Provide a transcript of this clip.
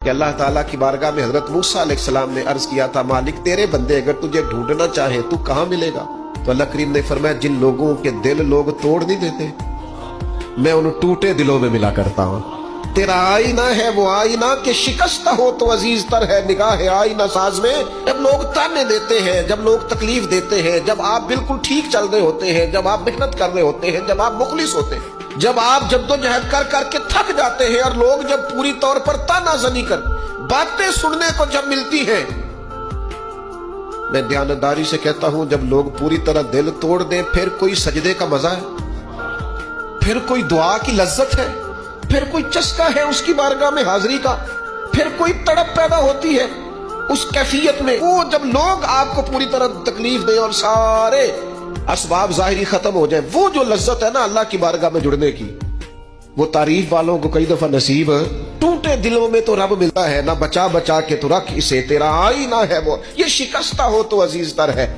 کہ اللہ تعالیٰ کی بارگاہ میں حضرت موسیٰ علیہ السلام نے عرض کیا تھا مالک تیرے بندے اگر تجھے ڈھونڈنا چاہے تو کہاں ملے گا؟ تو اللہ کریم نے فرمایا جن لوگوں کے دل لوگ توڑ نہیں دیتے میں ان ٹوٹے دلوں میں ملا کرتا ہوں۔ تیرا آئینہ ہے وہ آئینہ کہ شکستہ ہو تو عزیز تر ہے نگاہ آئینہ ساز میں۔ جب لوگ تانے دیتے ہیں، جب لوگ تکلیف دیتے ہیں، جب آپ بالکل ٹھیک چل رہے ہوتے ہیں، جب آپ محنت کر رہے ہوتے ہیں، جب آپ مخلص ہوتے ہیں، جب آپ جدوجہد کر کر کے تھک جاتے ہیں اور لوگ جب پوری طور پر تانا زنی کر باتیں سننے کو جب ملتی ہیں، میں دیانتداری سے کہتا ہوں جب لوگ پوری طرح دل توڑ دیں پھر کوئی سجدے کا مزہ ہے، پھر کوئی دعا کی لذت ہے، پھر کوئی چسکا ہے اس کی بارگاہ میں حاضری کا، پھر کوئی تڑپ پیدا ہوتی ہے اس کیفیت میں۔ وہ جب لوگ آپ کو پوری طرح تکلیف دیں اور سارے اسباب ظاہری ختم ہو جائیں، وہ جو لذت ہے نا اللہ کی بارگاہ میں جڑنے کی، وہ تعریف والوں کو کئی دفعہ نصیب ہے۔ ٹوٹے دلوں میں تو رب ملتا ہے، نہ بچا بچا کے تو رکھ اسے، تیرا آئینہ ہے وہ، یہ شکستہ ہو تو عزیز تر ہے۔